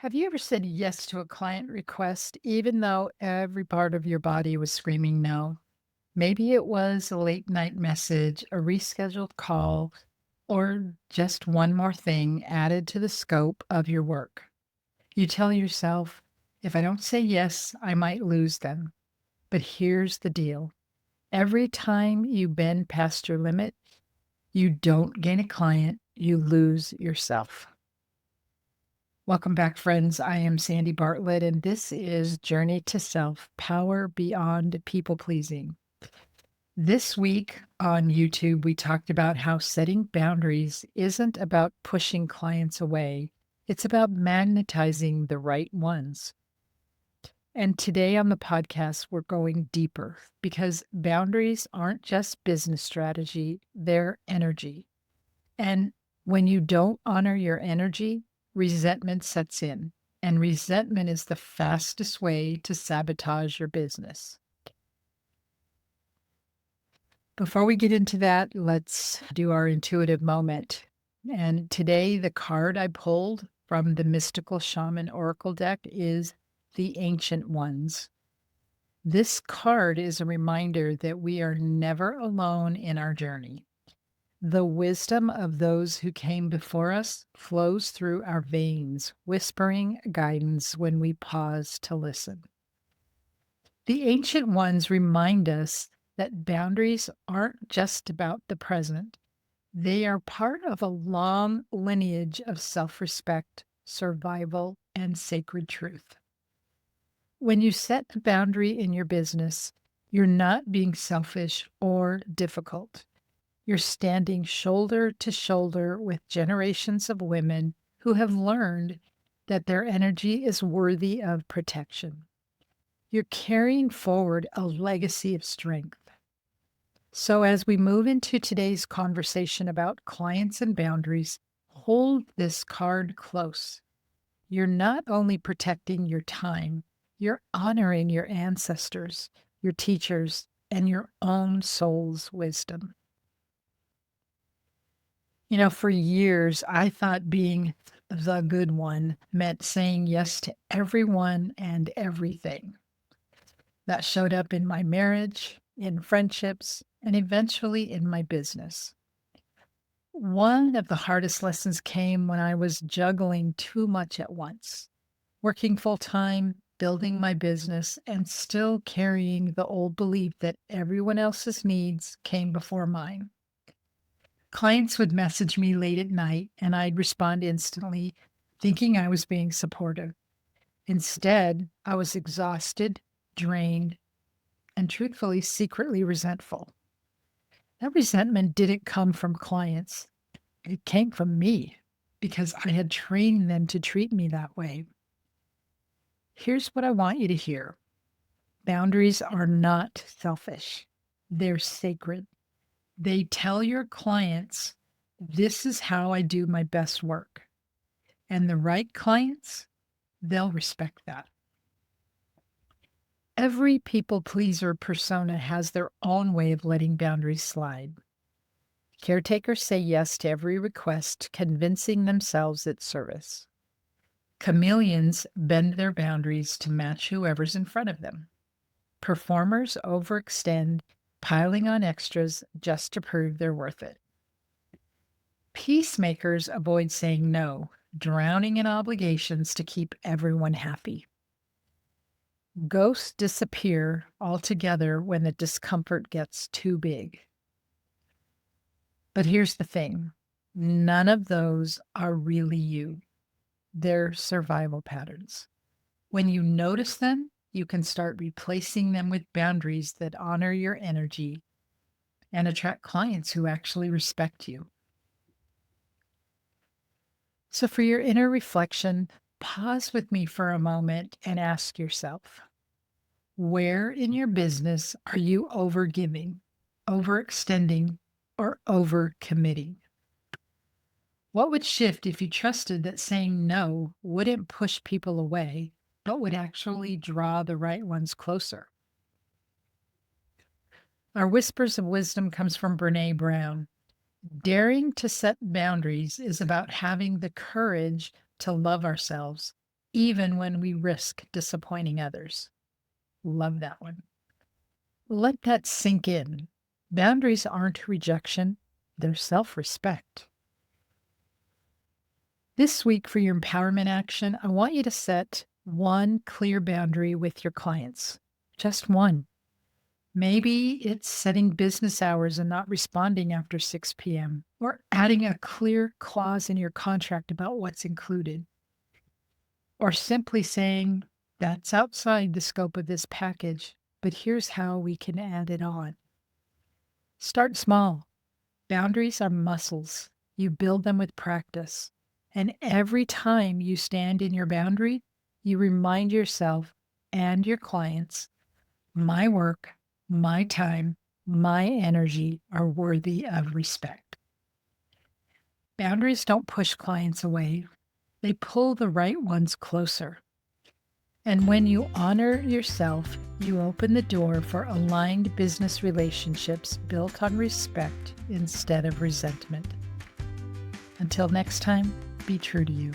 Have you ever said yes to a client request, even though every part of your body was screaming no? Maybe it was a late night message, a rescheduled call, or just one more thing added to the scope of your work. You tell yourself, if I don't say yes, I might lose them. But here's the deal, every time you bend past your limit, you don't gain a client, you lose yourself. Welcome back, friends. I am Sandy Bartlett, and this is Journey to Self Power Beyond People Pleasing. This week on YouTube, we talked about how setting boundaries isn't about pushing clients away, it's about magnetizing the right ones. And today on the podcast, we're going deeper because boundaries aren't just business strategy, they're energy. And when you don't honor your energy, resentment sets in. And resentment is the fastest way to sabotage your business. Before we get into that, let's do our intuitive moment. And today, the card I pulled from the Mystical Shaman Oracle deck is the Ancient Ones. This card is a reminder that we are never alone in our journey. The wisdom of those who came before us flows through our veins, whispering guidance when we pause to listen. The ancient ones remind us that boundaries aren't just about the present, they are part of a long lineage of self respect, survival, and sacred truth. When you set a boundary in your business, you're not being selfish or difficult. You're standing shoulder to shoulder with generations of women who have learned that their energy is worthy of protection. You're carrying forward a legacy of strength. So, as we move into today's conversation about clients and boundaries, hold this card close. You're not only protecting your time, you're honoring your ancestors, your teachers, and your own soul's wisdom. For years, I thought being the good one meant saying yes to everyone and everything. That showed up in my marriage, in friendships, and eventually in my business. One of the hardest lessons came when I was juggling too much at once, working full time, building my business, and still carrying the old belief that everyone else's needs came before mine. Clients would message me late at night and I'd respond instantly, thinking I was being supportive. Instead, I was exhausted, drained, and truthfully, secretly resentful. That resentment didn't come from clients, it came from me because I had trained them to treat me that way. Here's what I want you to hear: boundaries are not selfish, they're sacred. They tell your clients, this is how I do my best work. And the right clients, they'll respect that. Every people pleaser persona has their own way of letting boundaries slide. Caretakers say yes to every request, convincing themselves it's service. Chameleons bend their boundaries to match whoever's in front of them. Performers overextend, piling on extras just to prove they're worth it. Peacemakers avoid saying no, drowning in obligations to keep everyone happy. Ghosts disappear altogether when the discomfort gets too big. But here's the thing, none of those are really you. They're survival patterns. When you notice them, you can start replacing them with boundaries that honor your energy and attract clients who actually respect you. So, for your inner reflection, pause with me for a moment and ask yourself, where in your business are you overgiving, overextending, or overcommitting? What would shift if you trusted that saying no wouldn't push people away, but would actually draw the right ones closer? Our Whispers of Wisdom comes from Brene Brown. Daring to set boundaries is about having the courage to love ourselves even when we risk disappointing others. Love that one. Let that sink in. Boundaries aren't rejection, they're self respect. This week, for your empowerment action, I want you to set one clear boundary with your clients. Just one. Maybe it's setting business hours and not responding after 6 p.m., or adding a clear clause in your contract about what's included, or simply saying, that's outside the scope of this package, but here's how we can add it on. Start small. Boundaries are muscles. You build them with practice. And every time you stand in your boundary, you remind yourself and your clients, my work, my time, my energy are worthy of respect. Boundaries don't push clients away. They pull the right ones closer. And when you honor yourself, you open the door for aligned business relationships built on respect instead of resentment. Until next time, be true to you.